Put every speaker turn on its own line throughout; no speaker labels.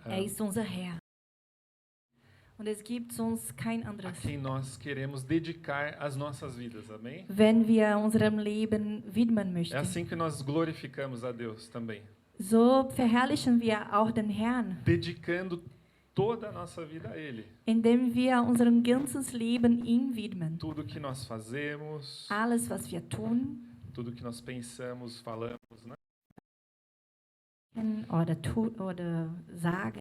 ist unser Herr. Und es gibt sonst kein
a
anderes.
quem nós queremos dedicar as nossas vidas, amém?
Wenn wir unserem Leben widmen
É
möchten.
assim que nós glorificamos a Deus também,
So verherrlichen wir auch den Herrn,
dedicando toda a nossa vida a Ele.
indem wir unser ganzes Leben ihm widmen.
Tudo que nós fazemos,
Alles, was wir tun
tudo que nós pensamos, falamos, né?
oder sagen,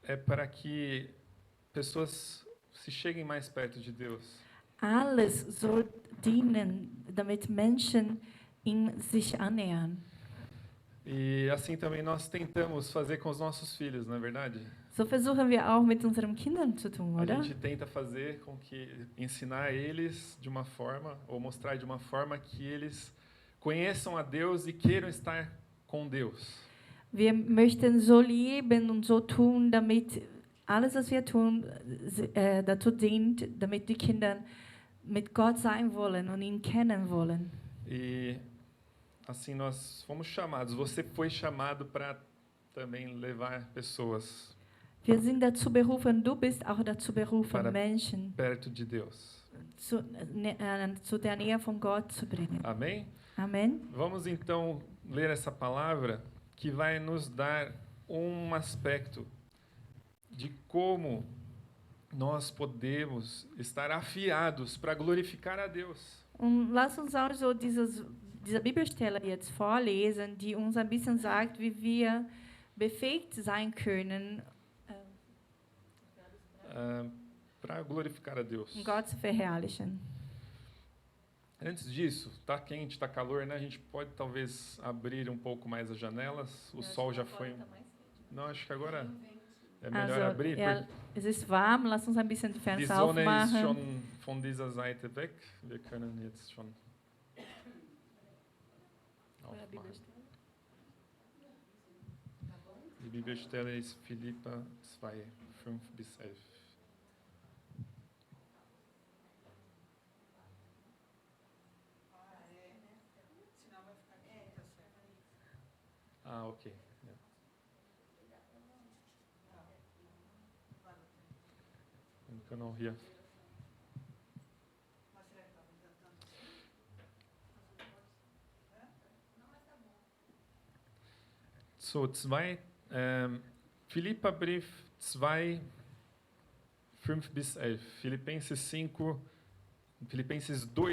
É para que pessoas se cheguem mais perto de Deus.
alles soll dienen, damit Menschen ihm sich annähern.
E assim também nós tentamos fazer com os nossos filhos, não é verdade?
So versuchen wir auch mit unseren Kindern zu tun,
A
oder?
gente tenta fazer com que ensinar eles de uma forma ou mostrar de uma forma que eles conheçam a Deus e queiram estar com Deus.
Wir möchten so leben und so tun, damit alles, was wir tun, dazu dient, damit die Kinder mit Gott sein wollen und ihn kennen wollen.
E assim nós fomos chamados. Você foi chamado para também levar pessoas
Wir sind dazu berufen, du bist auch dazu berufen,
Para-
Menschen
perto de Deus.
zu der Nähe von Gott zu bringen.
Amém?
Amen.
Vamos então ler essa palavra que vai nos dar um aspecto de como nós podemos estar afiados para glorificar a Deus.
Und lass uns auch so diese Bibelstelle jetzt vorlesen, die uns ein bisschen sagt, wie wir befähigt sein können,
Para glorificar a Deus.
Gott zu verherrlichen.
Antes disso, tá quente, tá calor, né? A gente pode talvez abrir um pouco mais as janelas. O sol já foi. Não, acho que agora é melhor abrir.
Ja, es ist warm, lass uns ein bisschen die
Die
Fenster
Sonne ist
aufmachen.
schon von dieser Seite weg. Wir können jetzt schon aufmachen. Die Bibelstelle ist Philipper 2, 5 bis 11. Ah, ok. Ja. Wir können auch hier. So, Philipperbrief 2, 5 bis 11. Filipenses 2,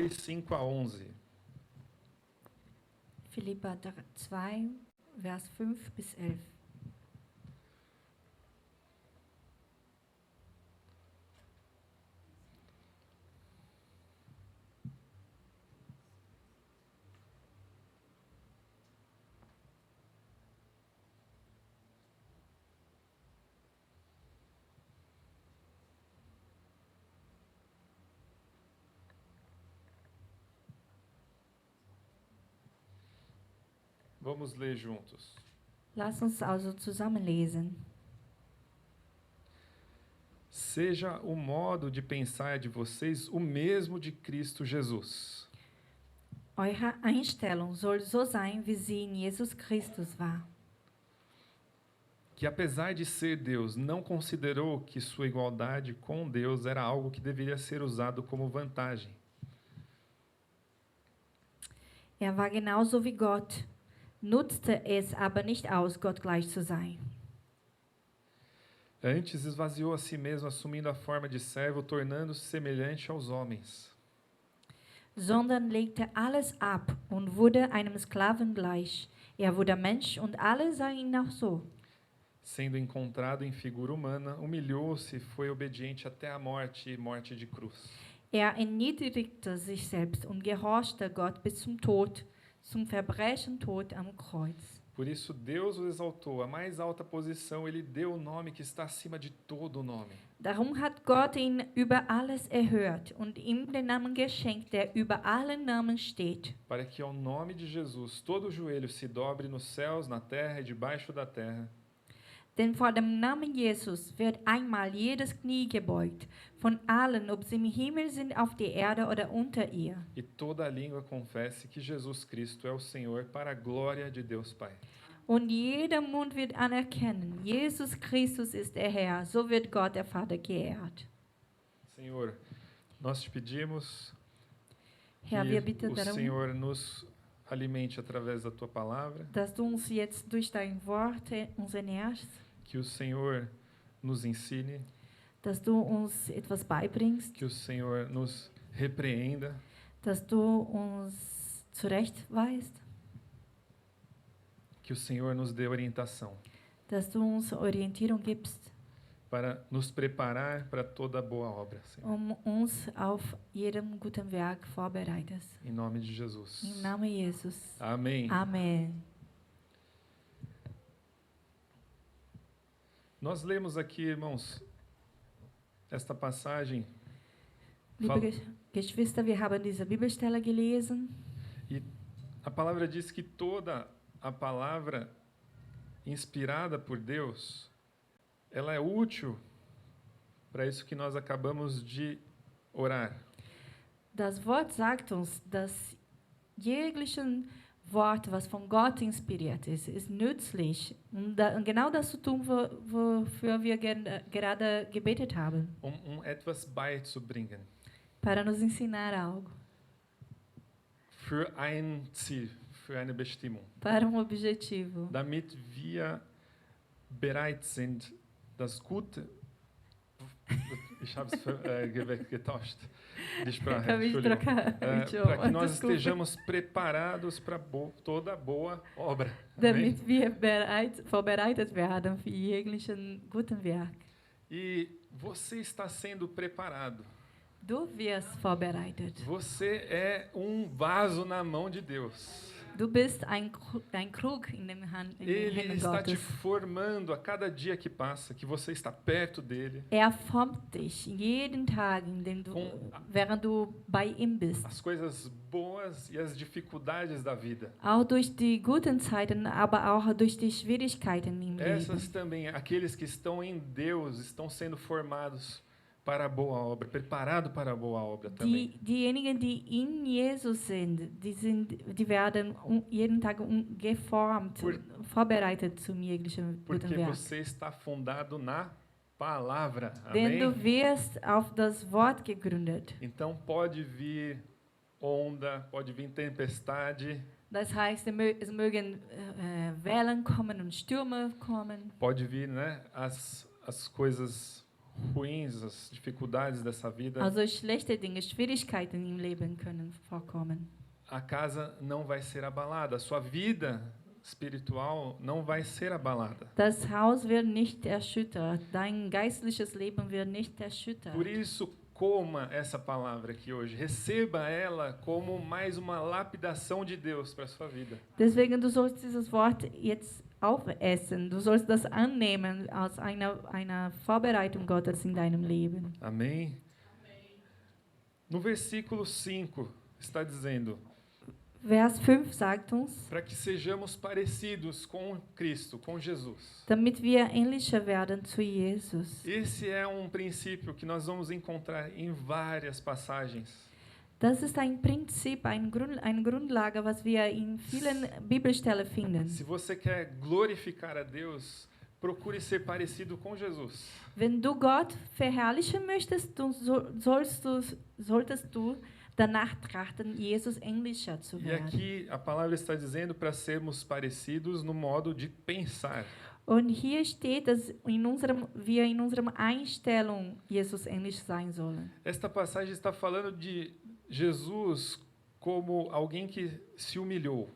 5 a 11.
Philipper 2, Vers 5 bis 11.
Vamos ler juntos.
Lass uns also zusammen lesen.
Seja o modo de pensar de vocês o mesmo de Cristo Jesus,
Eure Einstellung soll so sein, wie sie in Jesus Christus war.
que apesar de ser Deus, não considerou que sua igualdade com Deus era algo que deveria ser usado como vantagem.
Er war genauso wie Gott, nutzte es aber nicht aus, Gott gleich zu sein.
Antes esvaziou a si mesmo, assumindo a forma de servo, tornando-se semelhante aos homens.
Sondern legte alles ab und wurde einem Sklaven gleich. Er wurde Mensch und alle sahen ihn auch so.
Sendo encontrado em figura humana, humilhou-se e foi obediente até a morte e morte de cruz.
Er erniedrigte sich selbst und gehorchte Gott bis zum Tod, zum Verbrechen-Tod am Kreuz.
Por isso Deus o exaltou, a mais alta posição, ele deu o nome que está acima de todo nome.
Darum hat Gott ihn über alles erhört und ihm den Namen geschenkt, der über allen Namen steht.
Para que ao nome de Jesus todo joelho se dobre nos céus, na terra e debaixo da terra.
Denn vor dem Namen Jesus wird einmal jedes Knie gebeugt, von allen, ob sie im Himmel sind, auf der Erde oder unter ihr.
E toda língua confesse que Jesus Cristo é o Senhor, para a glória de Deus Pai.
Und jeder Mund wird anerkennen, Jesus Christus ist der Herr. So wird Gott, der Vater, geehrt.
Senhor, nós te pedimos
Herr, wir
que
bitten
o
darum,
Senhor nos alimente através da tua palavra,
dass du uns jetzt durch dein Wort uns ernährst,
que o Senhor nos ensine,
dass du uns etwas beibringst,
que o Senhor nos repreenda,
dass du uns zurechtweist,
que o Senhor nos dê orientação
dass du uns Orientierung gibst,
para nos preparar para toda boa obra, Senhor.
uns auf jedem guten Werk vorbereitest.
Em nome de Jesus.
Im Namen Jesus.
Amém.
Amen.
Nós lemos aqui, irmãos, esta passagem
Liebe
Fala.
Geschwister, wir haben diese Bibelstelle gelesen.
e a palavra diz que toda a palavra inspirada por Deus, ela é útil para isso que nós acabamos de orar.
Das Wort sagt uns, dass jeglichen Wort, was von Gott inspiriert ist nützlich, um genau das zu tun, wofür wir gerade gebetet haben,
Etwas beizubringen.
para nos ensinar algo,
Für ein Ziel, für eine Bestimmung.
para objetivo,
Damit wir bereit sind, das Gute. Ich habe es getauscht. Die Sprache,
Acabei de
Entschuldigung.
trocar o
Para
idioma,
que nós
desculpa.
estejamos preparados para toda boa obra. Amém?
Damit wir vorbereitet werden für jeglichen guten Werk.
E você está sendo preparado.
Du wirst vorbereitet.
Você é um vaso na mão de Deus.
Du bist ein Krug in den
Ele
Händen
está te
Gottes.
formando a cada dia que passa, que você está perto dele.
Formt dich jeden Tag,
Com
während du bei ihm bist.
as coisas boas e as dificuldades da vida.
Auch durch die guten Zeiten, aber auch durch die Schwierigkeiten im
Essas
Leben.
também, aqueles que estão em Deus, estão sendo formados para a boa obra, preparado para a boa obra também.
Diejenigen, die in Jesus sind, die werden jeden Tag geformt, vorbereitet zum jeglichen
Porque
guten Werk.
você está fundado na palavra.
Denn du
Amém?
wirst auf das Wort gegründet.
Então pode vir onda, pode vir tempestade,
Das heißt, es mögen Wellen kommen und Stürme kommen.
pode vir, né, as coisas ruins, as dificuldades dessa vida.
Also schlechte Dinge, Schwierigkeiten im Leben können vorkommen.
A casa não vai ser abalada, a sua vida espiritual não vai ser abalada.
Das Haus wird nicht erschüttert, dein geistliches Leben wird nicht erschüttert.
Por isso, coma essa palavra aqui hoje. Receba ela como mais uma lapidação de Deus para a sua vida.
Deswegen, du sollst dieses Wort jetzt aufessen. Du sollst das annehmen als eine Vorbereitung Gottes in deinem Leben.
Amém? No versículo 5 está dizendo:
Vers 5 sagt uns,
para que sejamos parecidos com Cristo, com Jesus.
damit wir ähnlicher werden zu Jesus.
Esse é um princípio que nós vamos encontrar em várias passagens.
Das ist ein Prinzip, eine Grundlage, was wir in vielen Bibelstellen finden.
Se você quer glorificar a Deus, procure ser parecido com Jesus.
Wenn du Gott verherrlichen möchtest, solltest du danach trachten, Jesus ähnlicher zu
E
werden.
aqui a palavra está dizendo para sermos parecidos no modo de pensar.
Und hier steht, dass wir in unserer Einstellung Jesus ähnlich sein sollen.
Esta passagem está falando de Jesus como alguém que se humilhou.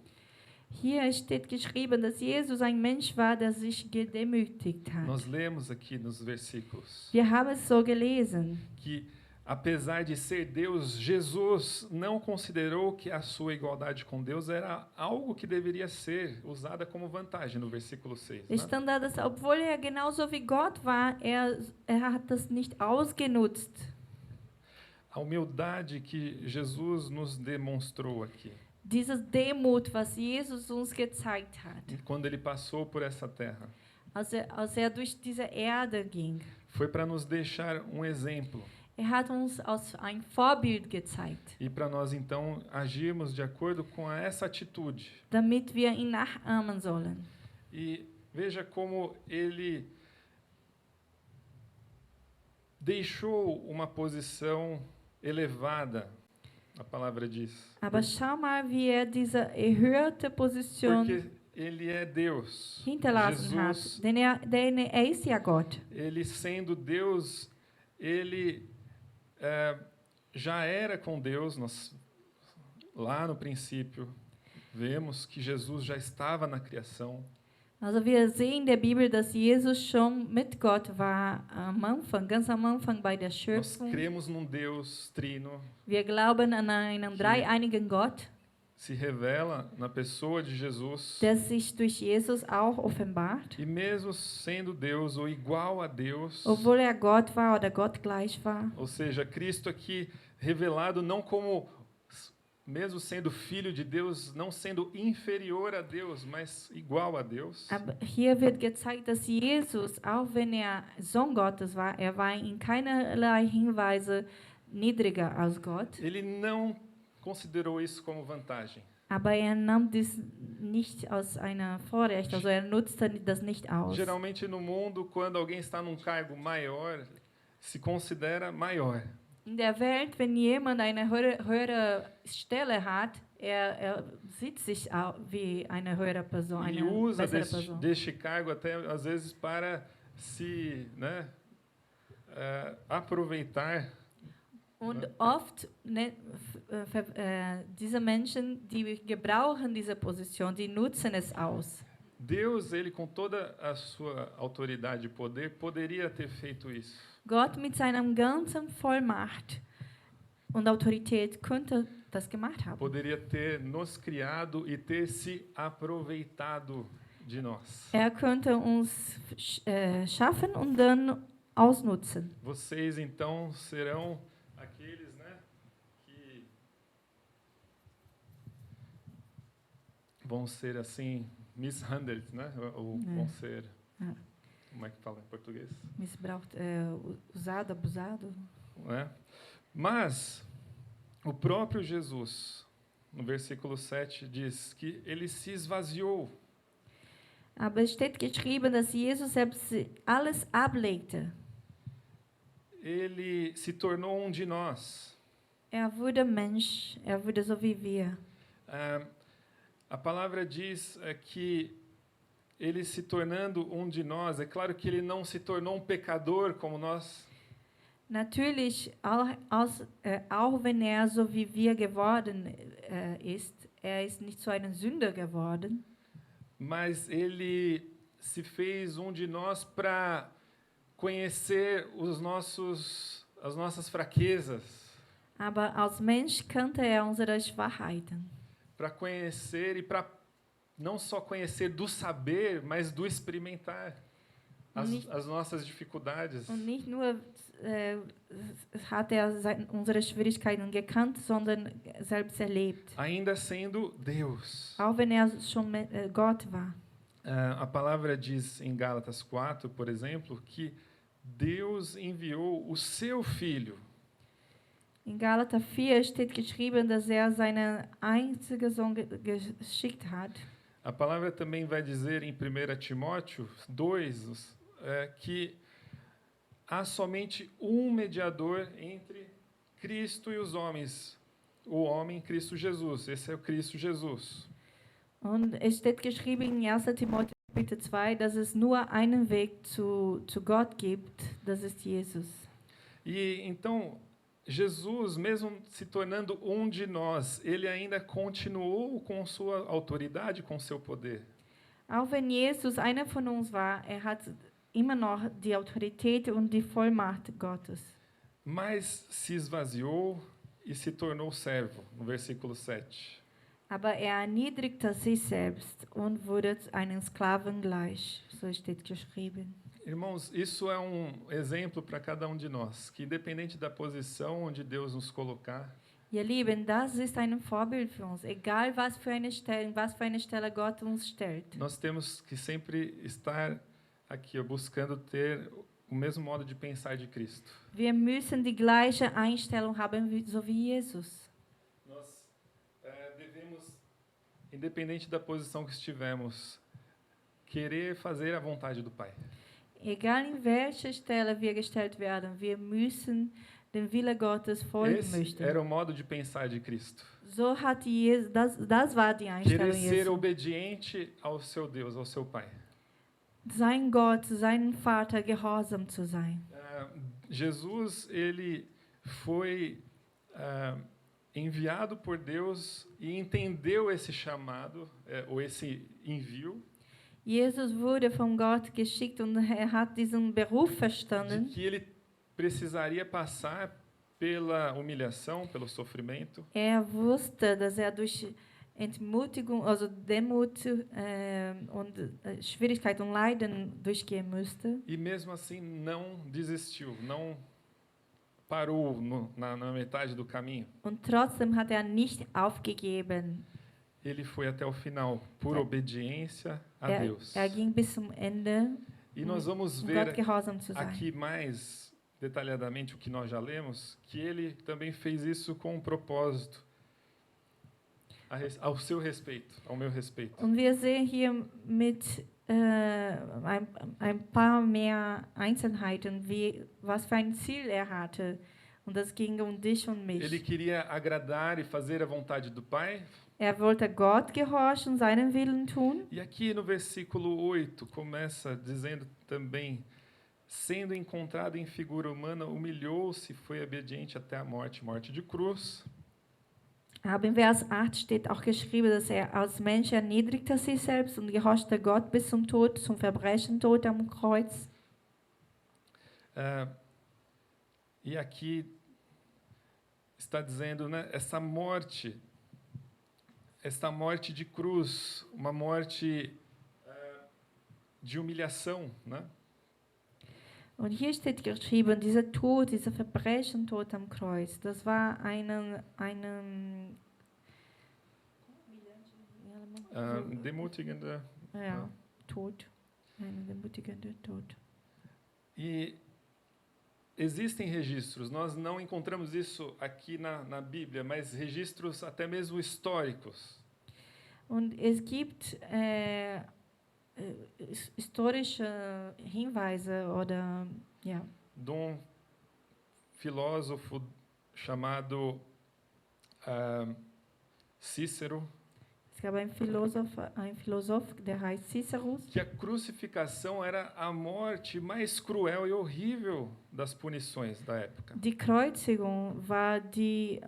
Hier steht geschrieben, dass Jesus ein Mensch war, der sich gedemütigt hat.
Nós lemos aqui nos versículos
Wir haben es so gelesen.
que, apesar de ser Deus, Jesus não considerou que a sua igualdade com Deus era algo que deveria ser usada como vantagem, no versículo 6.
Es
Né?
stand da, dass obwohl er genauso wie Gott war, er hat das nicht ausgenutzt.
A humildade que Jesus nos demonstrou aqui,
Dieses Demut, was Jesus uns gezeigt hat,
quando ele passou por essa terra,
als er durch diese Erde ging.
foi para nos deixar um exemplo
Er hat uns als ein Vorbild gezeigt,
e para nós então agirmos de acordo com essa atitude.
damit wir ihn nachahmen sollen.
E veja como ele deixou uma posição elevada, a palavra diz.
Aber schau mal, wie diese erhöhte Position
Porque ele é Deus.
hinterlassen hat.
Jesus,
Denn er ist ja Gott.
ele sendo Deus, ele já era com Deus. Nós, lá no princípio, vemos que Jesus já estava na criação.
Also wir sehen in der Bibel, dass Jesus schon mit Gott war am Anfang, ganz am Anfang bei der
Nós
Schöpfung.
cremos num Deus trino,
Wir glauben an einen dreieinigen Gott,
se revela na pessoa de Jesus.
der sich durch Jesus auch offenbart.
E mesmo sendo Deus ou igual a Deus,
Obwohl er Gott war oder Gott gleich war.
ou seja, Cristo aqui revelado não como, mesmo sendo filho de Deus, não sendo inferior a Deus, mas igual a Deus.
Aber hier wird gezeigt, dass Jesus, auch wenn er Sohn Gottes war, er war in keinerlei Hinweise niedriger als Gott.
Ele não considerou isso como vantagem.
Aber er nahm dies nicht als eine Vorrecht, also er nutzte das nicht aus.
Geralmente no mundo, quando alguém está num cargo maior, se considera maior.
In der Welt, wenn jemand eine höhere Stelle hat, er sieht sich auch wie eine höhere Person,
E
eine
usa
bessere Person.
deste cargo até às vezes para se, aproveitar.
Und oft, diese Menschen, die gebrauchen diese Position, die nutzen es aus.
Deus, ele com toda a sua autoridade e poder, poderia ter feito isso.
Gott mit seiner ganzen Vollmacht und Autorität könnte das gemacht haben.
Poderia ter nos criado e ter se aproveitado de nós.
Er könnte uns schaffen und dann ausnutzen.
Vocês então serão aqueles, que vão ser assim mishandled, Ou vão ser, como é que fala em português?
Missbraucht, usado, abusado.
Né? Mas o próprio Jesus, no versículo 7, diz que ele se esvaziou.
Aber es steht geschrieben, dass Jesus selbst alles ablegte.
Ele se tornou um de nós.
Er wurde Mensch, er wurde so wie wir.
A palavra diz que ele se tornando um de nós, é claro que ele não se tornou um pecador como nós.
Natürlich, auch wenn er so wie wir geworden ist, er ist nicht so ein Sünder geworden.
Mas ele se fez um de nós para conhecer as nossas fraquezas.
Aber als Mensch kannte er unsere Schwachheiten.
Para conhecer e para não só conhecer do saber, mas do experimentar as nossas dificuldades.
Und nicht nur hat er unsere Schwierigkeiten gekannt, sondern selbst erlebt.
Ainda sendo Deus.
Auch wenn er schon Gott war.
A palavra diz em Gálatas 4, por exemplo, que Deus enviou o seu Filho.
In Galater 4 steht geschrieben, dass er seinen einzigen Sohn geschickt hat.
A palavra também vai dizer em 1 Timóteo 2 que há somente um mediador entre Cristo e os homens, o homem Cristo Jesus. Esse é o Cristo Jesus.
Und es steht geschrieben in 1. Timotheus 2, dass es nur einen Weg zu Gott gibt, das ist Jesus.
E então Jesus, mesmo se tornando um de nós, ele ainda continuou com sua autoridade, com seu poder.
Auch wenn Jesus einer von uns war, hat immer noch die Autorität und die Vollmacht Gottes.
Mas se esvaziou e se tornou servo, no versículo 7.
Aber er erniedrigte sich selbst und wurde einem Sklaven gleich, so steht geschrieben.
Irmãos, isso é um exemplo para cada um de nós, que independente da posição onde Deus nos colocar,
Ihr Lieben, das ist ein Vorbild für uns, egal was für eine Stelle Gott uns stellt.
nós temos que sempre estar aqui buscando ter o mesmo modo de pensar de Cristo.
Wir müssen die gleiche Einstellung haben, so wie Jesus.
Nós devemos, independente da posição que estivermos, querer fazer a vontade do Pai.
Egal in welcher Stelle wir gestellt werden, wir müssen dem Wille Gottes folgen
Esse
möchten.
era o modo de pensar de Cristo.
So hat Jesus, das war die
Querer
Einstellung
ser
Jesu.
obediente ao seu Deus, ao seu Pai.
Sein Gott, seinem Vater gehorsam zu sein.
Jesus, ele foi enviado por Deus e entendeu esse chamado, ou esse envio,
Jesus wurde von Gott geschickt und hat diesen Beruf
de
verstanden.
que ele precisaria passar pela humilhação, pelo sofrimento,
Wusste, dass durch Entmutigung, also Demut und Schwierigkeit und Leiden durchgehen müsste.
e mesmo assim não desistiu, não parou na metade do caminho.
Und trotzdem hat nicht aufgegeben.
Ele foi até o final, por obediência a Deus.
Ging bis zum Ende,
E nós vamos
um
ver
Gott gehorsam zu sein.
aqui mais detalhadamente o que nós já lemos, que ele também fez isso com um propósito, ao seu respeito, ao meu respeito.
Und wir sehen hier mit ein paar mehr Einzelheiten, was für ein Ziel hatte. Und das ging um dich und mich.
Ele queria agradar e fazer a vontade do Pai.
Wollte Gott gehorchen, seinen Willen tun.
E aqui no versículo 8 começa dizendo também: sendo encontrado em figura humana, humilhou-se e foi obediente até a morte, morte de cruz.
Aber in Vers 8 steht auch geschrieben, dass als Mensch erniedrigte sich selbst und gehorchte Gott bis zum Tod, zum Verbrechen-Tod am Kreuz.
E aqui está dizendo, né, essa morte de cruz, uma morte de humilhação, né?
Und hier steht geschrieben, dieser Tod, dieser Verbrechen-Tod am Kreuz, das war
Demutigende.
Tod. Ein demutigender Tod.
E existem registros, nós não encontramos isso aqui na Bíblia, mas registros até mesmo históricos.
Und es gibt historische Hinweise oder
de um filósofo chamado Cícero,
es gab ein Philosoph, der heißt Cicero,
que a crucificação era a morte mais cruel e horrível das punições da época.
Die Kreuzigung war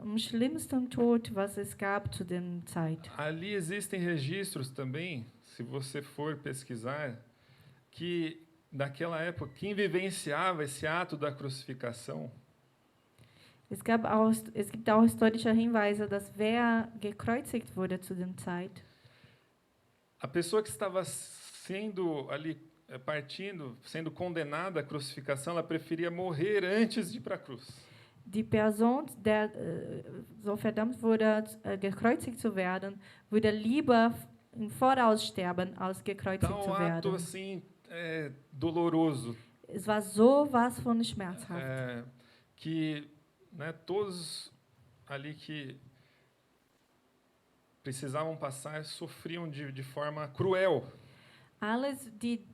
am schlimmsten Tod, was es gab zu der Zeit.
Ali existem registros também, se você for pesquisar, que naquela época quem vivenciava esse ato da crucificação
Es gibt auch historische Hinweise, dass wer gekreuzigt wurde zu der Zeit.
A pessoa que estava sendo ali sendo condenada à crucificação, ela preferia morrer antes de ir para a cruz.
Die Person, der so verdammt wurde, gekreuzigt zu werden, würde lieber im Voraus sterben, als gekreuzigt zu
Um ato
werden.
assim doloroso.
Es war so was von schmerzhaft.
Que, né, todos ali que precisavam passar sofriam de forma cruel.
Alle, die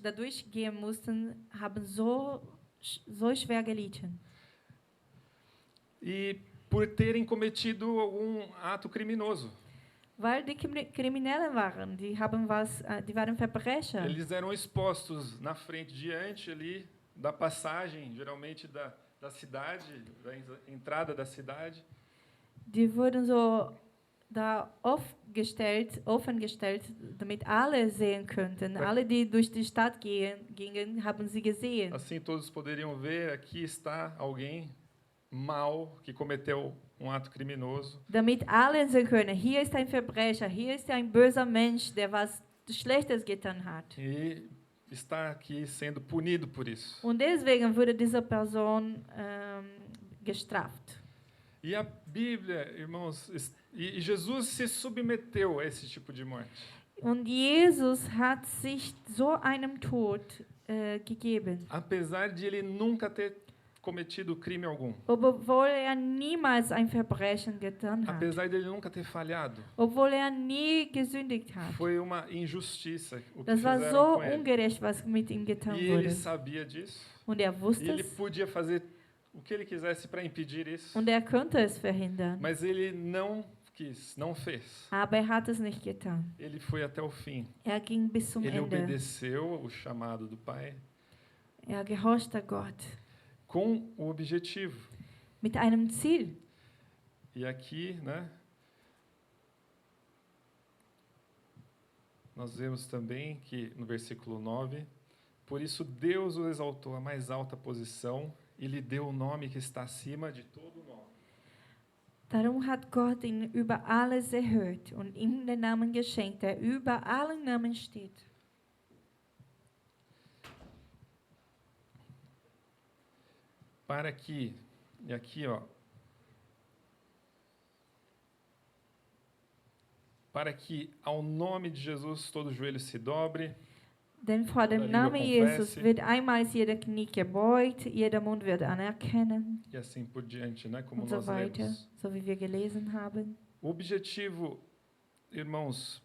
dadurch gehen mussten, haben so schwer gelitten.
E por terem cometido algum ato criminoso.
Weil die Kriminelle waren, die waren Verbrecher.
Eles eram expostos na frente, diante ali da passagem, geralmente da cidade, da entrada da cidade.
Die wurden so da offen gestellt, damit alle sehen könnten. Alle, die durch die Stadt gingen, haben sie gesehen.
Assim todos poderiam ver, aqui está alguém mau que cometeu ato criminoso.
Damit alle sehen können, hier ist ein Verbrecher, hier ist ein böser Mensch, der was Schlechtes getan hat.
E está aqui sendo punido por isso.
Und deswegen wurde diese Person gestraft.
E a Bíblia, irmãos, e Jesus se submeteu a esse tipo de morte.
Und Jesus hat sich so einem Tod gegeben.
Apesar de ele nunca ter cometido crime algum.
Obwohl niemals ein Verbrechen getan hat.
Apesar dele nunca ter falhado.
Obwohl nie gesündigt hat.
Foi uma injustiça o que
Das war
fizeram
so
com ele.
ungerecht, was mit ihm getan
E ele
wurde.
sabia disso.
Und wusste
E ele
es.
podia fazer o que ele quisesse para impedir isso.
Und könnte es verhindern.
Mas ele não quis, não fez.
Aber hat es nicht getan.
Ele foi até o fim.
Ging bis zum
Ele
Ende.
obedeceu o chamado do Pai
Gehorchte Gott.
com o objetivo.
Mit einem Ziel.
E aqui, né? Nós vemos também que no versículo 9, por isso Deus o exaltou à mais alta posição e lhe deu o nome que está acima de todo nome.
Darum hat Gott ihn über alles erhöht und ihm den Namen geschenkt, der über allen Namen steht.
Para que, e aqui, ó, para que ao nome de Jesus todo joelho se dobre.
Denn vor dem
Toda
Namen
língua
Jesus
confesse.
wird einmal jeder Knie gebeugt, jeder Mund wird anerkennen
E assim por diante, né? Como
und so
nós
weiter,
lemos.
so wie wir gelesen haben.
O objetivo, irmãos,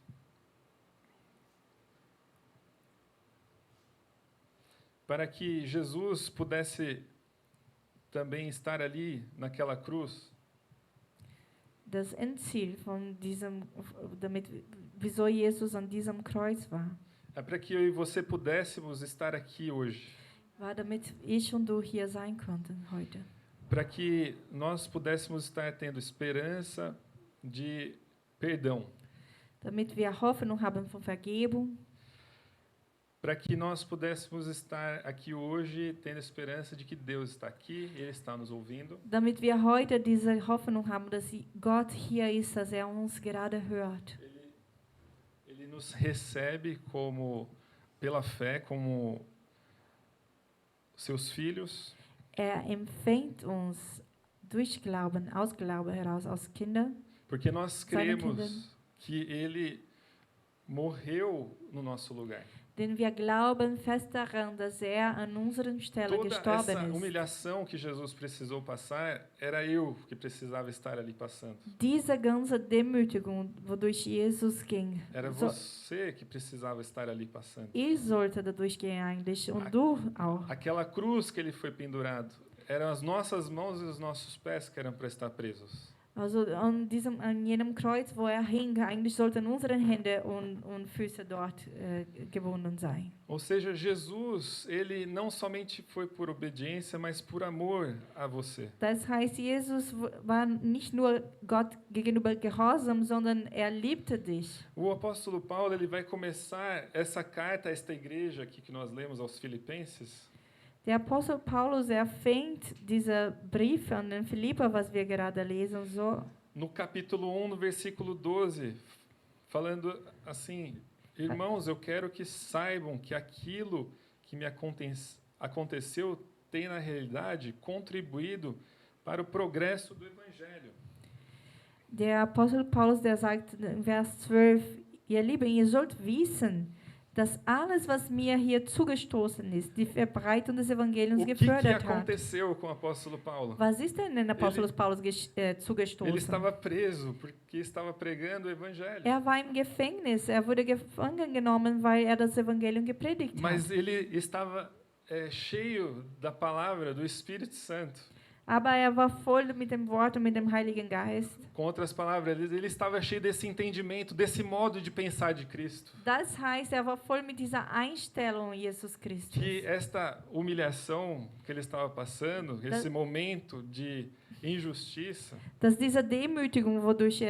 para que Jesus pudesse também estar ali naquela cruz,
Das Endziel von diesem, damit, wieso Jesus an diesem Kreuz war,
é para que eu e você pudéssemos estar aqui hoje.
war, damit ich und du hier sein konnten heute.
Para que nós pudéssemos estar tendo esperança de perdão.
Damit wir Hoffnung haben von Vergebung,
Para que nós pudéssemos estar aqui hoje tendo esperança de que Deus está aqui, Ele está nos ouvindo.
damit wir heute diese Hoffnung haben, dass Gott hier ist, dass uns gerade hört.
Ele nos recebe como, pela fé, como seus filhos.
Empfängt uns durch Glauben, aus Glauben heraus, als Kinder.
Porque nós
Seine
cremos
Kinder.
que Ele morreu no nosso lugar.
Denn wir glauben fest daran, dass an unserer Stelle
Toda essa
gestorben ist.
humilhação que Jesus precisou passar, era eu que precisava estar ali passando.
Diese ganze Demütigung, wodurch Jesus ging,
Era
so,
você que precisava estar ali passando.
ich sollte dadurch gehen eigentlich und du auch.
Aquela cruz que ele foi pendurado, eram as nossas mãos e os nossos pés que eram para estar presos.
Also an jenem Kreuz, wo hing, eigentlich sollten unsere Hände und Füße dort gebunden sein.
Ou seja, Jesus, ele não somente foi por obediência, mas por amor a você.
Das heißt, Jesus war nicht nur Gott gegenüber gehorsam, sondern liebte dich.
O apóstolo Paulo, ele vai começar essa carta a esta igreja aqui que nós lemos aos Filipenses.
Der Apostel Paulus fängt dieser Brief an den Philipper, was wir gerade lesen, so.
No capítulo 1, no versículo 12, falando assim: irmãos, eu quero que saibam que aquilo que me aconteceu tem, na realidade, contribuído para o progresso do Evangelho.
Der Apostel Paulus, der sagt in Vers 12, ihr Lieben, ihr sollt wissen, dass alles, was mir hier zugestoßen ist, die Verbreitung des Evangeliums
O que
gefördert hat.
aconteceu com o apóstolo Paulo?
Was ist denn den Apostel Paulus
Ele
zugestoßen?
estava preso porque estava pregando o Evangelho.
War im Gefängnis, wurde gefangen genommen, weil das Evangelium gepredigt
Mas
hat.
ele estava cheio da palavra do Espírito Santo.
Aber war voll mit dem Wort und mit dem Heiligen Geist.
Com outras palavras, ele estava cheio desse entendimento, desse modo de pensar de Cristo.
Das heißt, war voll mit dieser Einstellung Jesus Christus.
Que esta humilhação que ele estava passando, esse momento de injustiça,
Dass diese Demütigung, wodurch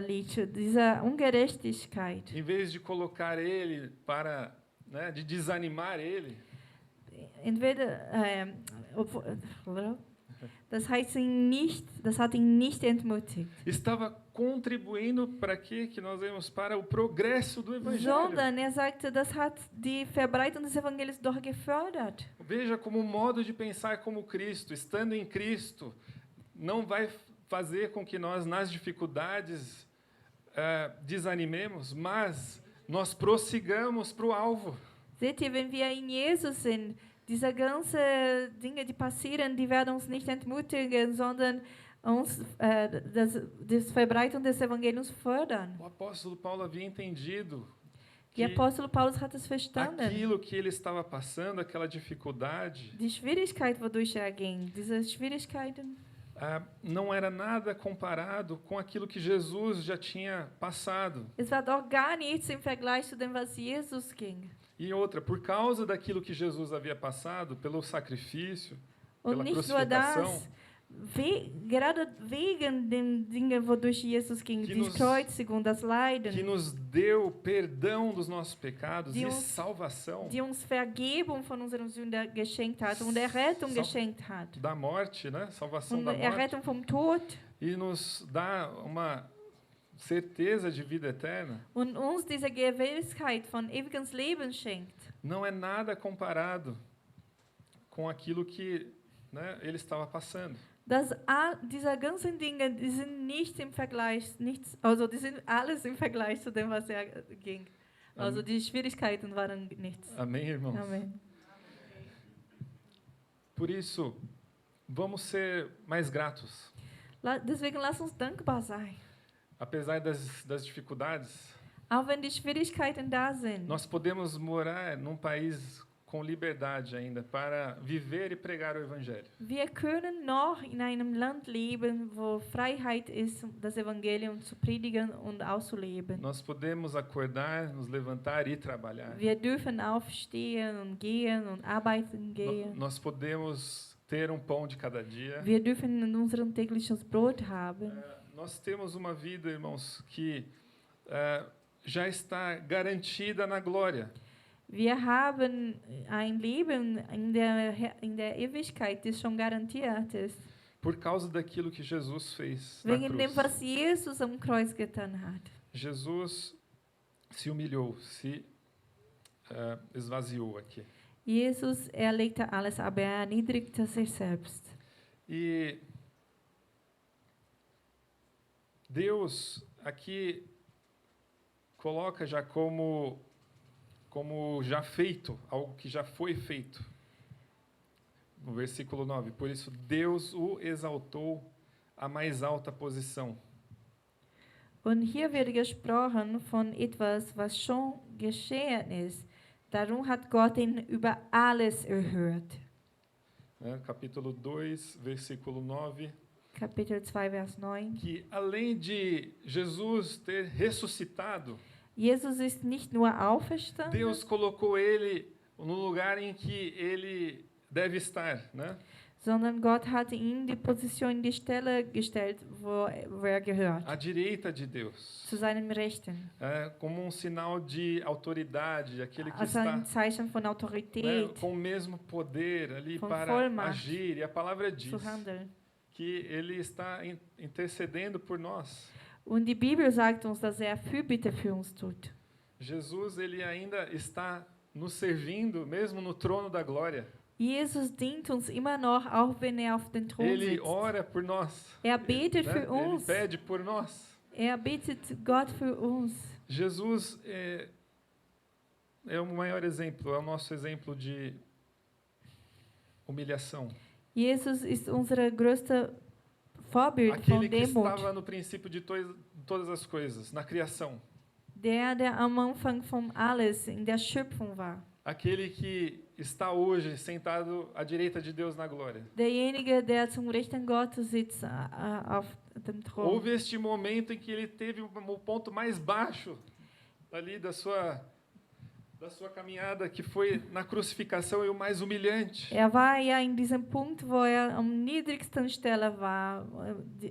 litt, diese Ungerechtigkeit,
em vez de colocar ele para, né, de desanimar ele,
entweder, das heißt das hat ihn nicht entmutigt,
estava contribuindo para quê? Que nós vemos para o progresso do Evangelho.
sondern sagte, das hat die Verbreitung des Evangeliums doch gefördert.
Veja como o modo de pensar como Cristo, estando em Cristo, não vai fazer com que nós, nas dificuldades, desanimemos, mas nós prossigamos para o alvo.
Seht ihr, wenn wir in Jesus sind, Diese ganzen Dinge, die passieren, die werden uns nicht entmutigen, sondern uns das Verbreiten des Evangeliums fördern.
O apóstolo Paulo havia entendido
Der
que
Apostel Paulus hat es verstanden.
aquilo que ele estava passando, aquela dificuldade,
Die Schwierigkeit, wodurch er ging, diese Schwierigkeiten,
não era nada comparado com aquilo que Jesus já tinha passado.
es war doch gar nichts im Vergleich zu dem, was Jesus ging.
E outra, por causa daquilo que Jesus havia passado, pelo sacrifício,
Und
pela
nicht nur
crucificação,
das, gerade wegen den Dingen, wodurch Jesus ging,
Que
die
nos-
Kreuzigung, das
que
Leiden,
nos deu perdão dos nossos pecados
Die
e
uns-
salvação
die uns Vergebung von unseren Sünden geschenkt hat und Errettung
Sal-
geschenkt hat.
da morte, né? Salvação
Und
da morte,
Errettung vom Tod
e nos dá uma certeza de vida eterna.
und uns diese Gewissheit von ewiges Leben schenkt.
Não é nada comparado com aquilo que, né, ele estava passando.
Diese ganzen Dinge, die sind nicht im Vergleich, also die sind alles im Vergleich zu dem, was er ging. Also die Schwierigkeiten waren nichts.
Amém, irmãos?
Amen.
Por isso, vamos ser mais gratos.
Deswegen lass uns dankbar sein.
Apesar das dificuldades,
Auch wenn die Schwierigkeiten da sind.
nós podemos morar num país com liberdade ainda para viver e pregar o Evangelho.
Wir können noch in einem Land leben, wo Freiheit ist, das Evangelium zu predigen und auszuleben.
Nós podemos acordar, nos levantar e trabalhar.
Wir dürfen aufstehen und gehen und arbeiten gehen.
Nós podemos ter um pão de cada dia.
Wir dürfen unser tägliches Brot haben.
Nós temos uma vida, irmãos, que já está garantida na glória.
Wir haben ein Leben in der Ewigkeit, das schon garantiert ist.
Por causa daquilo que Jesus fez na
Wegen dem,
cruz.
was Jesus am Kreuz getan hat.
Jesus se humilhou, se esvaziou aqui.
Jesus, legte alles, aber er erniedrigte sich selbst.
E Deus aqui coloca já como já feito, algo que já foi feito. No versículo 9, por isso Deus o exaltou à mais alta posição.
Und hier wird gesprochen von etwas, was schon geschehen ist. Darum hat Gott ihn über alles erhöht.
Capítulo 2, versículo 9.
Kapitel 2, Vers 9.
Que além de Jesus ter ressuscitado,
Jesus ist nicht nur auferstanden,
Deus colocou ele no lugar em que ele deve estar, né?
sondern Gott hat ihn die Position, in die Stelle gestellt, wo er gehört,
À direita de Deus,
zu seinem Rechten.
como sinal de autoridade, aquele que
Also
está,
ein Zeichen von
né,
Autorität,
com o mesmo poder ali
Von
para
Vollmacht.
agir. E a palavra diz
zu handeln.
que ele está intercedendo por nós.
Und die Bibel sagt uns, dass er Fürbitte für uns tut.
Jesus, ele ainda está nos servindo, mesmo no trono da glória.
Jesus dient uns immer noch, auch wenn er auf den Thron
Ele
sitzt.
ora por nós.
Er betet
né?
für
Ele
uns.
pede por nós.
Er bittet Gott für uns.
Jesus é o maior exemplo, é o nosso exemplo de humilhação.
Jesus ist unser größter Vorbild von
Aquele que
Demut.
estava no princípio de todas as coisas, na criação.
Der am Anfang von alles in der Schöpfung war.
Aquele que está hoje sentado à direita de Deus na glória.
Derjenige, der zum Rechten Gottes sitzt auf dem Thron.
Houve este momento em que ele teve o ponto mais baixo ali da sua caminhada, que foi na crucificação e o mais humilhante.
Er war ja in diesem Punkt, wo er am niedrigsten Stelle war,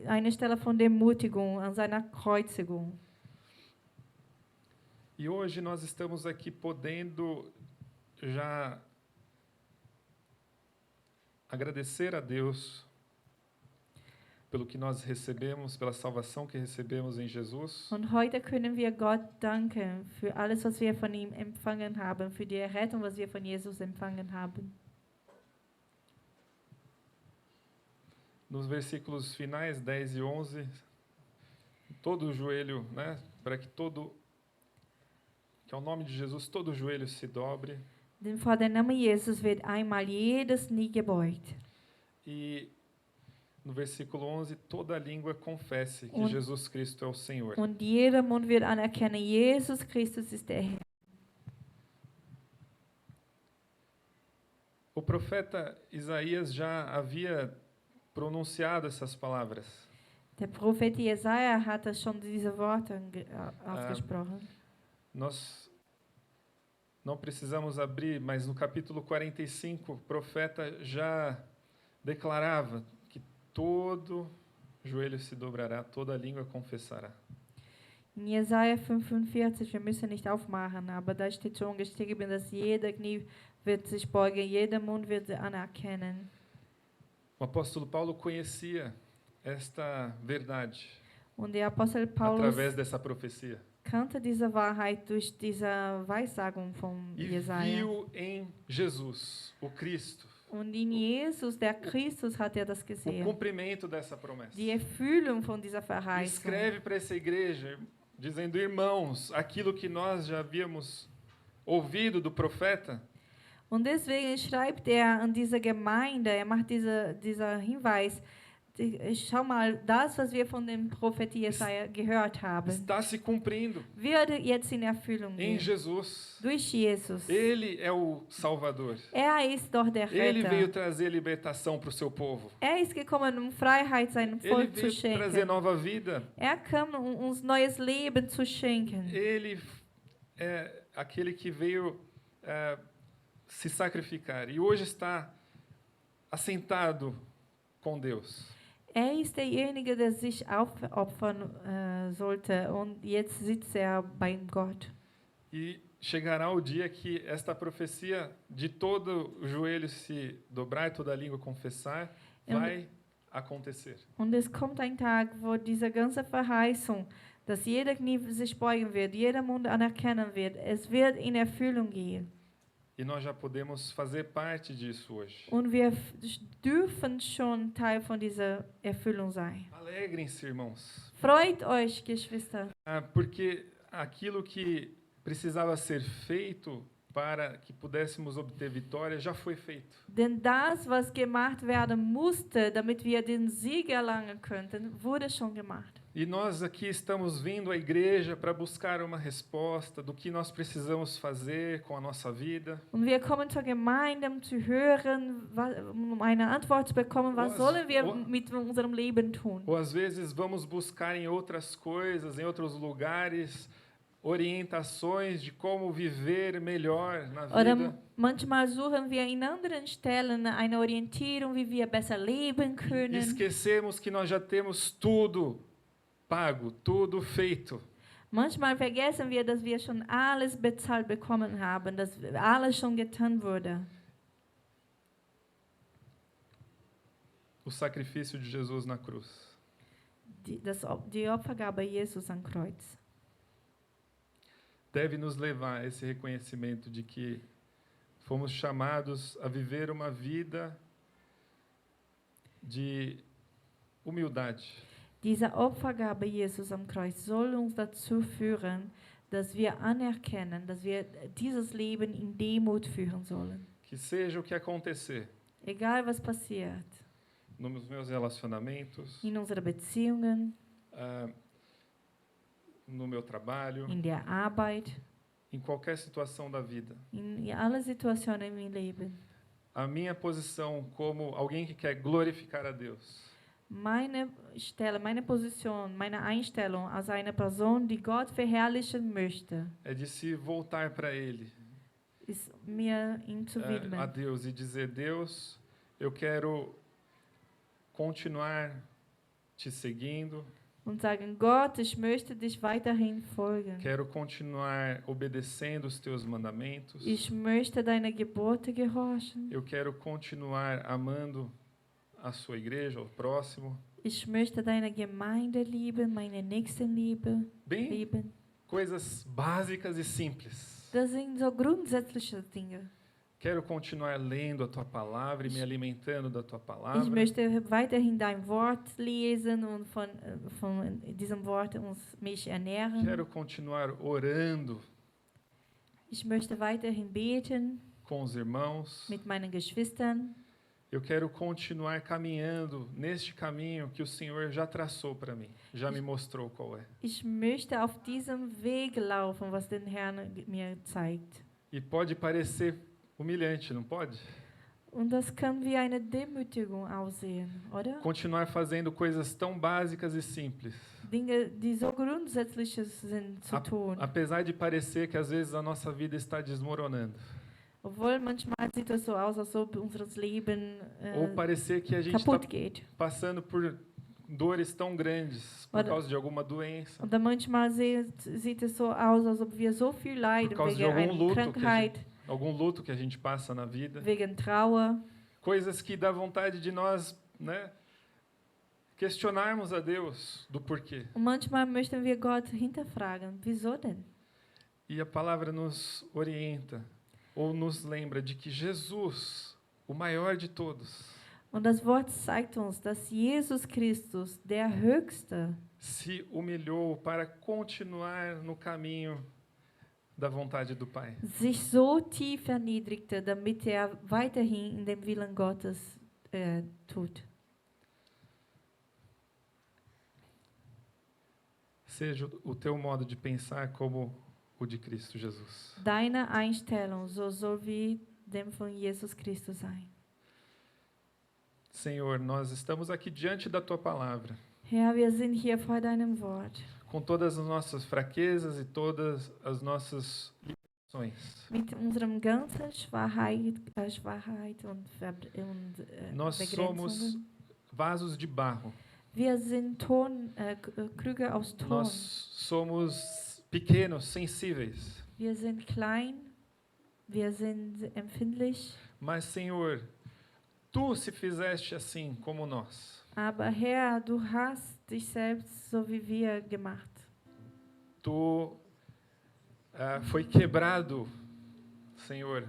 eine Stelle von Demutigung, an seiner Kreuzigung.
E hoje nós estamos aqui podendo já agradecer a Deus pelo que nós recebemos, pela salvação que recebemos em Jesus.
Und heute können wir Gott danken für alles, was wir von ihm empfangen haben, für die Errettung, was wir von Jesus empfangen haben.
Nos versículos finais 10 e 11, todo o joelho, né, para que ao nome de Jesus todo o joelho se dobre.
Denn vor dem Namen Jesus wird einmal jedes Knie gebeugt.
E no versículo 11, toda língua confesse que
Und-
Jesus Cristo é o Senhor.
Und jeder Mund wird anerkennen, Jesus Christus ist der Herr.
O profeta Isaías já havia pronunciado essas palavras.
Der Prophet Jesaja hatte schon diese Worte ausgesprochen.
Nós não precisamos abrir, mas no capítulo 45, o profeta já declarava que todo joelho se dobrará, toda língua confessará.
In Jesaja 45, wir müssen nicht aufmachen, aber da steht schon geschrieben, dass jeder Knie wird sich beugen, jeder Mund wird sie anerkennen.
O apóstolo Paulo conhecia esta verdade
Und der Apostel Paulus
através dessa profecia.
kannte diese Wahrheit durch diese Weissagung von
E
Jesaja.
viu em Jesus, o Cristo,
Und in Jesus, der Christus, hat er das
o
gesehen.
cumprimento dessa promessa.
Die Erfüllung von dieser
E
Verheißung.
escreve para essa igreja, dizendo: irmãos, aquilo que nós já havíamos ouvido do profeta,
Und deswegen schreibt er an diese Gemeinde, er macht dieser Hinweis, schau mal, das, was wir von dem Prophet Jesaja gehört haben,
está se cumprindo
wird jetzt in Erfüllung
em
gehen.
Jesus.
Durch Jesus.
Ele é o Salvador.
Ist doch der
Ele veio
Retter.
trazer libertação para o seu povo.
Ist gekommen, um Freiheit seinem
Ele
Volk zu
veio trazer
schenken.
nova vida.
Kam, um uns neues Leben zu schenken.
Ele é aquele que veio se sacrificar e hoje está assentado com Deus.
Ist derjenige, der sich aufopfern sollte, und jetzt sitzt bei Gott.
E chegará o dia que esta profecia de todo o joelho se dobrar e toda a língua confessar vai acontecer.
Und es kommt ein Tag, wo diese ganze Verheißung, dass jeder Knie sich beugen wird, jeder Mund anerkennen wird, es wird in Erfüllung gehen.
E nós já podemos fazer parte disso hoje.
Und wir dürfen schon Teil von dieser Erfüllung sein.
Alegrem-se, irmãos.
Freut euch, Geschwister.
Porque aquilo que precisava ser feito para que pudéssemos obter vitória já foi feito.
Denn das, was gemacht werden musste, damit wir den Sieg erlangen könnten, wurde schon gemacht.
E nós aqui estamos vindo à igreja para buscar uma resposta do que nós precisamos fazer com a nossa vida.
Und wir kommen zur Gemeinde, um zu hören, um eine Antwort zu bekommen, was sollen wir mit unserem Leben tun?
Ou às vezes vamos buscar em outras coisas, em outros lugares, orientações de como viver melhor na vida.
Oder manchmal suchen wir in anderen Stellen eine Orientierung, wie wir besser leben
E
können.
esquecemos que nós já temos tudo pago, tudo feito.
Manchmal vergessen wir, dass wir schon alles bezahlt bekommen haben, dass alles schon getan wurde.
O sacrifício de Jesus na cruz.
Die Opfergabe Jesus am Kreuz.
Deve nos levar a esse reconhecimento de que fomos chamados a viver uma vida de humildade.
Diese Opfergabe Jesus am Kreuz soll uns dazu führen, dass wir anerkennen, dass wir dieses Leben in Demut führen sollen.
Que seja o que acontecer
Egal was passiert,
nos meus relacionamentos,
in unseren Beziehungen,
no meu trabalho,
in der Arbeit,
em qualquer situação da vida.
in allen Situationen im Leben.
A minha posição como alguém que quer glorificar a Deus
Meine Stelle, meine Position, meine Einstellung als eine Person, die Gott verherrlichen möchte,
é de se voltar para Ele,
ist mir ihm zu
a
widmen.
Deus, e dizer: Deus, eu quero continuar te seguindo,
Und sagen, Gott, ich möchte dich weiterhin folgen.
quero continuar obedecendo os teus mandamentos,
Ich möchte deine Gebote gehorchen.
eu quero continuar amando a sua igreja, o próximo.
Ich möchte deine Gemeinde lieben, meine Nächstenliebe
Bem,
lieben.
coisas básicas e simples.
Das sind so grundsätzliche Dinge.
Quero continuar lendo a tua palavra e me alimentando da tua
Ich
palavra.
möchte weiterhin dein Wort lesen und von diesem Wort mich ernähren.
Quero continuar orando.
Ich möchte weiterhin beten.
com os irmãos.
mit meinen Geschwistern.
Eu quero continuar caminhando neste caminho que o Senhor já traçou para mim, já me mostrou qual é.
Ich möchte auf diesem Weg laufen, was der Herr mir zeigt.
E pode parecer humilhante, não pode?
Und das kann wie eine Demütigung aussehen, oder?
Continuar fazendo coisas tão básicas e simples.
Dinge, die so grundsätzlich sind zu tun.
Apesar de parecer que às vezes a nossa vida está desmoronando.
Obwohl manchmal sieht es so aus, als ob unser Leben
Ou parecer que a gente está
kaputt geht.
passando por dores tão grandes por causa de alguma doença.
Oder manchmal sieht es so aus, als ob wir so viel leiden
causa de
wegen
algum
einer
luto
Krankheit,
algum luto que a gente passa na vida.
wegen Trauer.
Coisas que dá vontade de nós, né, questionarmos a Deus do porquê.
Und manchmal möchten wir Gott hinterfragen, wieso denn?
E a palavra nos orienta ou nos lembra de que Jesus, o maior de todos,
Und das Wort zeigt uns, dass Jesus Christus, der Höchste,
se humilhou para continuar no caminho da vontade do Pai.
sich so tief erniedrigte, damit weiterhin in dem Willen Gottes tut.
Seja o teu modo de pensar como o de Cristo Jesus.
Deine Einstellung soll wie dem von Jesus Christus sein.
Senhor, nós estamos aqui diante da tua palavra,
Herr, wir sind hier vor deinem Wort.
com todas as nossas fraquezas e todas as nossas limitações.
Mit unserem ganzen Schwachheit und
Nós somos
Begrenzungen.
vasos de barro.
Wir sind Krüge aus Ton.
Nós somos pequenos, sensíveis.
Wir sind klein, wir sind empfindlich.
Mas, Senhor, tu se fizeste assim como nós.
Aber Herr, du hast dich selbst so wie wir gemacht.
Tu foi quebrado, Senhor,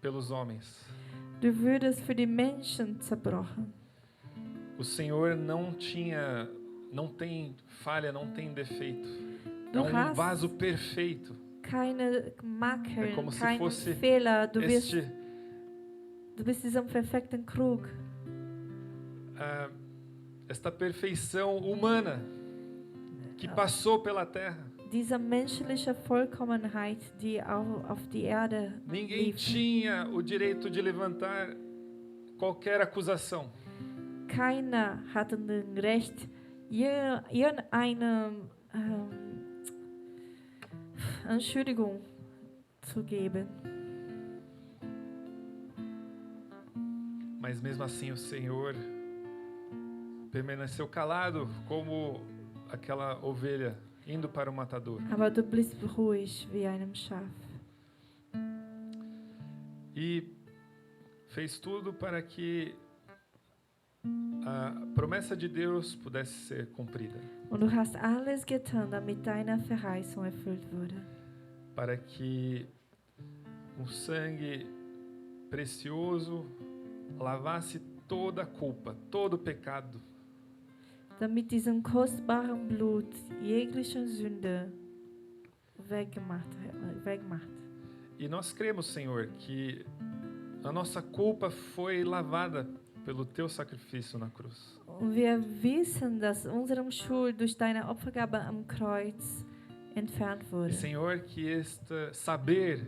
pelos homens.
Du wurdest für die Menschen zerbrochen.
O Senhor não tem falha, não tem defeito. É
Du
um
hast
vaso perfeito.
keine Makeln,
como se
keinen
fosse
Fehler. Du bist dieser perfekten Krug.
Esta perfeição humana que passou pela terra.
Diese menschliche Vollkommenheit, die auf die Erde
Ninguém
lief.
tinha o direito de levantar qualquer acusação.
Keiner hatte das Recht, irgendeine Entschuldigung zu geben.
Mas mesmo assim o Senhor permaneceu calado como aquela ovelha indo para o matador.
Aber du bliebst ruhig wie einem Schaf.
E fez tudo para que a promessa de Deus pudesse ser cumprida.
Und du hast alles getan, damit deine Verheißung erfüllt wurde.
Para que um sangue precioso lavasse toda a culpa, todo o pecado.
Damit diesem kostbaren Blut jegliche Sünde weggemacht.
E nós cremos, Senhor, que a nossa culpa foi lavada pelo teu sacrifício na cruz.
Und wir wissen, dass unsere Schuld durch deine Opfergabe am Kreuz entfernt
E,
wurde.
Senhor, que este saber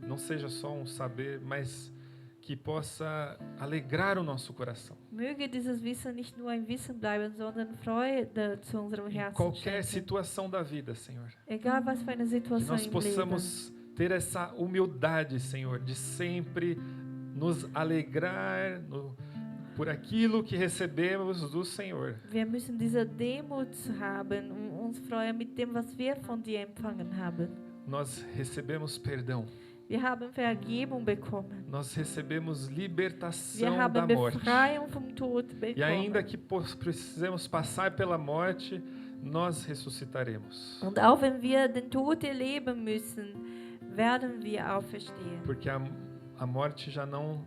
não seja só um saber, mas que possa alegrar o nosso coração.
Möge dieses Wissen nicht nur ein Wissen bleiben, sondern Freude zu unserem
Em
Herzen
qualquer
schenken.
situação da vida, Senhor.
Egal was für eine
Que
Situation
nós
im Leben.
possamos ter essa humildade, Senhor, de sempre nos alegrar por aquilo que recebemos do Senhor.
Wir müssen diese Demut haben und uns freuen mit dem, was wir von dir empfangen haben.
Nós recebemos perdão.
Wir haben Vergebung bekommen.
Nós recebemos
Wir
libertação
haben
da morte.
Befreiung vom Tod
E ainda
bekommen.
que precisemos passar pela morte, nós ressuscitaremos.
Und auch wenn wir den Tod erleben müssen, werden wir auferstehen.
Porque a morte já não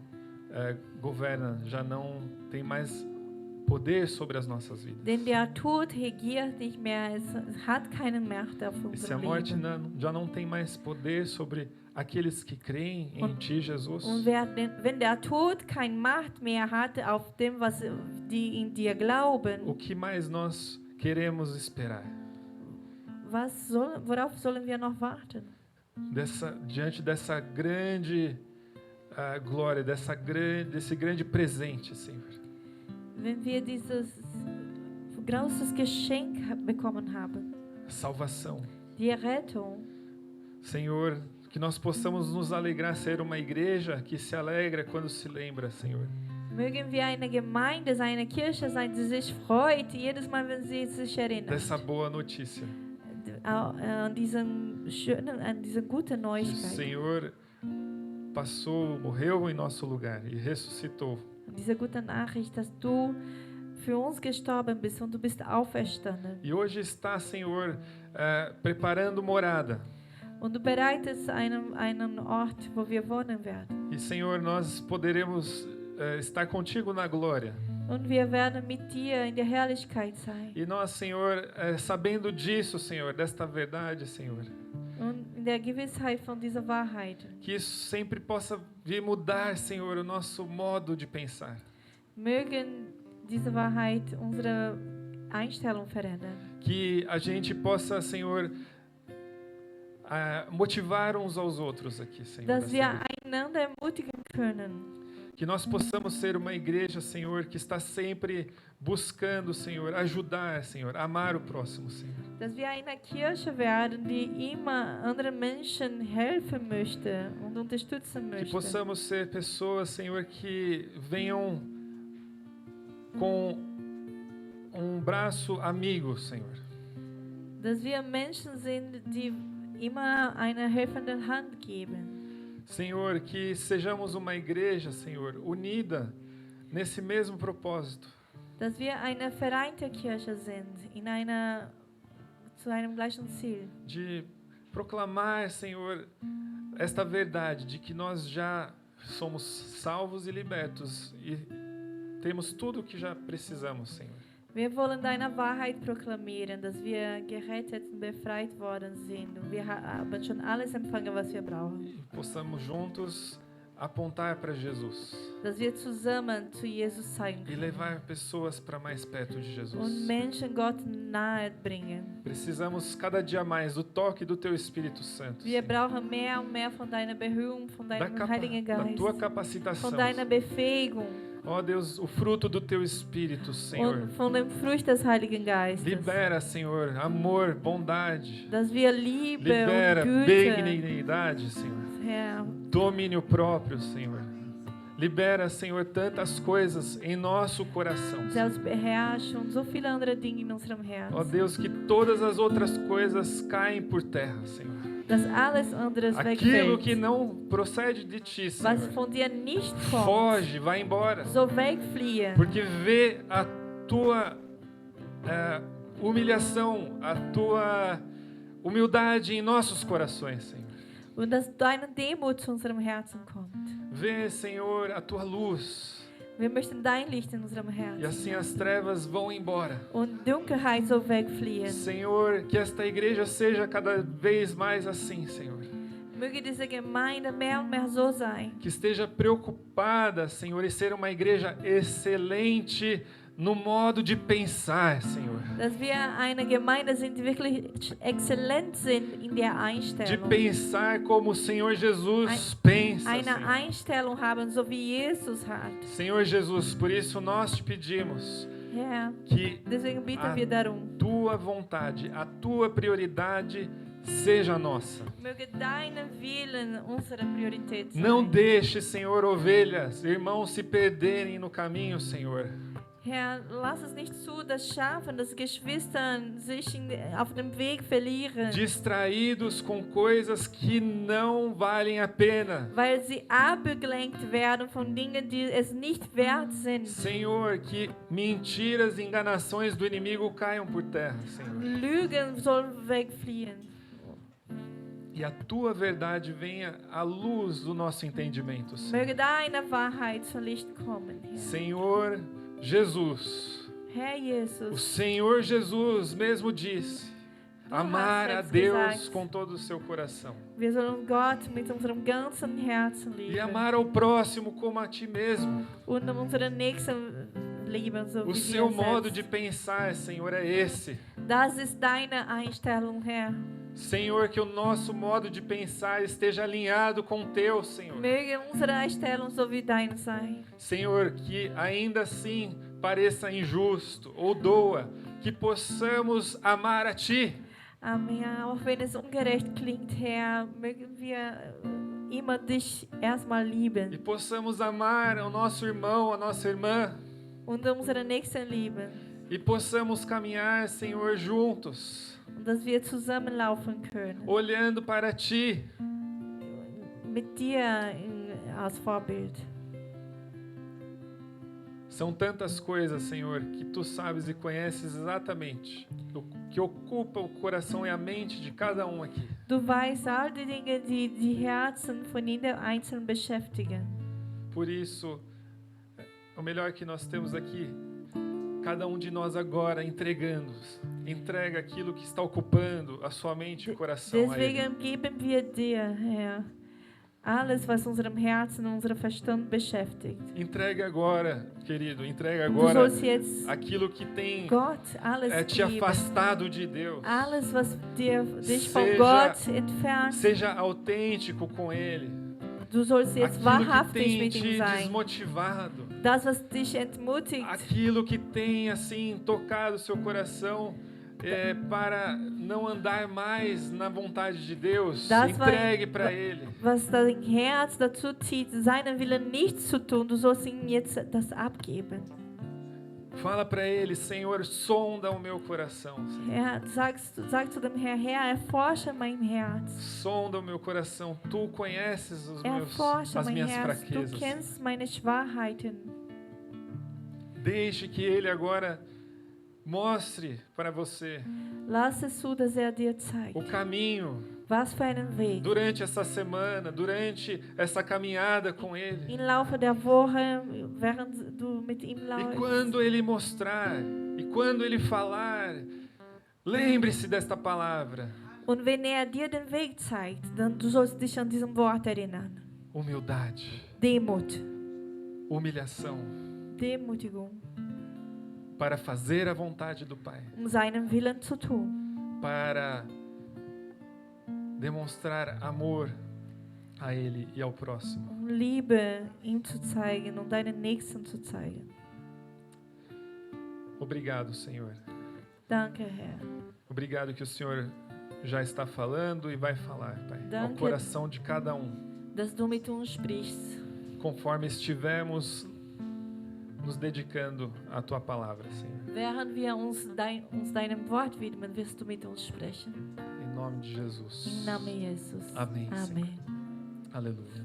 governa, já não tem mais poder sobre as nossas vidas.
Denn der Tod regiert nicht mehr, es hat keine Macht auf
E se a
unserem
morte
Leben.
já não tem mais poder sobre aqueles que creem em Ti, Jesus,
Und wenn der Tod keine Macht mehr hat auf dem, was die in dir glauben,
o que mais nós queremos esperar?
worauf sollen wir noch warten?
Diante dessa grande glória, desse grande presente, Senhor.
Wenn wir dieses großes Geschenk bekommen haben,
Salvação.
die Rettung,
Senhor, que nós possamos nos alegrar, ser uma igreja que se alegra quando se lembra, Senhor.
mögen wir eine Gemeinde sein, eine Kirche sein, die sich freut, jedes Mal, wenn sie sich erinnert.
Dessa boa notícia.
An diese gute
Que o
Neuigkeit.
Senhor passou, morreu em nosso lugar e ressuscitou.
Diese gute Nachricht, dass du für uns gestorben bist und du bist auferstanden.
E hoje está, Senhor, preparando morada.
Und du bereitest einen Ort, wo wir wohnen werden.
E, Senhor, nós poderemos estar contigo na glória.
Und wir werden mit dir in der Herrlichkeit sein.
E nós, Senhor, sabendo disso, Senhor, desta verdade, Senhor,
Und in der Gewissheit von dieser Wahrheit.
que isso sempre possa vir mudar, Senhor, o nosso modo de pensar.
Mögen diese Wahrheit unsere Einstellung verändern.
Que a gente possa, Senhor, motivar uns aos outros aqui, Senhor.
Dass
nessa
wir
igreja.
einander ermutigen können.
Que nós possamos ser uma igreja, Senhor, que está sempre buscando, Senhor, ajudar, Senhor, amar o próximo, Senhor.
Dass wir eine Kirche werden, die immer anderen Menschen helfen möchte und unterstützen
Que
möchte.
possamos ser pessoas, Senhor, que venham com braço amigo, Senhor.
Dass wir Menschen sind, die immer eine helfende Hand geben.
Senhor, que sejamos uma igreja, Senhor, unida nesse mesmo propósito.
Dass wir eine vereinte Kirche sind, zu einem gleichen Ziel.
De proclamar, Senhor, esta verdade de que nós já somos salvos e libertos e temos tudo o que já precisamos, Senhor.
Wir wollen deine Wahrheit proklamieren, dass wir gerettet und befreit worden sind. Und wir haben schon alles empfangen, was wir brauchen.
E possamos juntos apontar para Jesus
Dass wir zusammen zu Jesus zeigen
e
können
levar pessoas para mais perto de
und
Jesus.
Menschen Gott nahe bringen.
Precisamos cada dia mais do toque do Teu Espírito Santo,
Wir
Senhor.
brauchen mehr und mehr von deiner Berührung, von deinem Heiligen
Da
Geist,
Tua capacitação,
von deiner Befähigung
ó Deus, o fruto do Teu Espírito, Senhor.
und von dem Frucht des Heiligen Geistes.
Libera, Senhor, amor, bondade.
Dass wir Liebe
Libera
und Güte,
benignidade, Senhor.
Herr,
Domínio próprio, Senhor. Libera, Senhor, tantas coisas em nosso coração.
Selbstbeherrschung, so viele andere Dinge in unserem Herzen.
Ó Deus, que todas as outras coisas caem por terra, Senhor.
Dass alles anderes
Aquilo que
wegfällt,
não procede de Ti,
was
Senhor.
von dir nicht kommt,
Foge, vai embora.
so wegfliehen.
Porque vê a Tua humilhação, a Tua humildade em nossos corações, Senhor.
Und dass deine Demut zu unserem Herzen kommt.
Vê, Senhor, a Tua luz.
Wir möchten dein Licht in unserem
E
Herzen.
assim as trevas vão embora.
Und Dunkelheit so wegfliehen.
Senhor, que esta igreja seja cada vez mais assim, Senhor.
Möge diese Gemeinde mehr und mehr so sein.
Que esteja preocupada, Senhor, em ser uma igreja excelente no modo de pensar, Senhor.
Dass wir eine Gemeinde sind, die wirklich exzellent sind in der
De
Einstellung.
pensar como o Senhor Jesus pensa,
Eine
Senhor.
Einstellung haben, so wie Jesus hat.
Senhor Jesus, por isso nós te pedimos
Herr,
que
deswegen bitten
Ah.
wir darum.
tua vontade, a tua prioridade seja nossa.
Möge deine Willen unsere Priorität sein.
Não deixe, Senhor, ovelhas, irmãos se perderem no caminho, Senhor.
Herr, lass es nicht zu, dass Schafen, dass Geschwister sich auf dem Weg verlieren,
Distraídos com coisas que não valem a pena.
weil sie abgelenkt werden von Dingen, die es nicht wert sind.
Senhor, que mentiras e enganações do inimigo caiam por terra, Senhor.
Lügen sollen wegfliehen.
E a tua verdade venha à luz do nosso entendimento, Senhor.
Möge deine Wahrheit zum Licht kommen, Herr.
Senhor, Jesus,
Herr
o
Jesus,
Senhor Jesus mesmo disse, amar a
selbst
Deus
gesagt,
com todo o seu coração
wir sollen Gott mit unserem ganzen Herzen
e
lieben
amar ao próximo como a ti mesmo.
und unseren Nächsten lieben, so
O
wie
seu
wir
modo de
selbst.
pensar, Senhor, é esse.
Das ist deine Einstellung, Herr.
Senhor, que o nosso modo de pensar esteja alinhado com o teu, Senhor.
Möge unsere Einstellung so wie deine sein.
Senhor, que ainda assim pareça injusto ou doa, que possamos amar a ti.
Amen. Auch wenn es ungerecht klingt, Herr, mögen wir immer dich erstmal
E
lieben
possamos amar o nosso irmão, a nossa irmã.
und unsere Nächsten lieben.
E possamos caminhar, Senhor, juntos,
Und dass wir zusammenlaufen können.
olhando para ti.
Mit dir als Vorbild.
São tantas coisas, Senhor, que tu sabes e conheces exatamente, que ocupa o coração e a mente de cada um aqui.
Du weißt all die Dinge, die die Herzen von jeder Einzelnen beschäftigen.
Por isso, o melhor que nós temos aqui, cada um de nós agora entrega aquilo que está ocupando a sua mente e o coração a Ele.
Deswegen geben wir dir, Herr, alles, was unserem Herzen, unserem Verstand beschäftigt.
Entrega agora, querido, entrega
Du
agora
sollst jetzt
aquilo que tem
Gott alles
te
geben.
afastado de Deus.
Alles, was dich von
Seja-
Gott entfernt.
Seja autêntico com Ele.
Du sollst jetzt
Aquilo que
wahrhaftig
tem
mit ihm
te
sein.
desmotivado.
Das, was dich entmutigt,
Aquilo que tem, assim, tocado o seu coração para não andar mais na vontade de Deus.
Das war-
Entregue para Ele.
was dein Herz dazu zieht, seinen Willen nicht zu tun, du sollst ihm jetzt das abgeben.
Fala para Ele, Senhor, sonda o meu coração. Senhor.
Herr, sag zu dem Herr, Herr, erforsche mein Herz.
Sonda o meu coração. Tu conheces
Erforsche
as
mein
minhas
Herz. Du
fraquezas.
kennst meine Schwachheiten.
Deixe que Ele agora mostre para você
Lass es zu, dass dir zeigt.
o caminho
Was für einen Weg.
durante essa semana, durante essa caminhada com Ele.
Im Laufe der Woche, während du mit ihm
E
läufst.
quando Ele mostrar, e quando Ele falar, lembre-se desta palavra:
Und wenn dir den Weg zeigt, dann du sollst dich an diesem Wort erinnern.
humildade,
Demut.
humilhação,
Demutigung.
para fazer a vontade do Pai,
Seinen Willen zu tun.
para demonstrar amor a Ele e ao próximo.
Um Liebe ihm zu zeigen und deinen Nächsten zu zeigen.
Obrigado, Senhor.
Danke, Herr.
Obrigado que o Senhor já está falando e vai falar, Pai, ao
Danke.
coração de cada um,
Dass du mit uns sprichst.
conforme estivermos nos dedicando à Tua palavra, Senhor.
Während wir uns deinem Wort widmen, wirst du mit uns sprechen.
Em nome de Jesus.
Im Namen Jesus.
Amém, Senhor.
Amen.
Aleluia.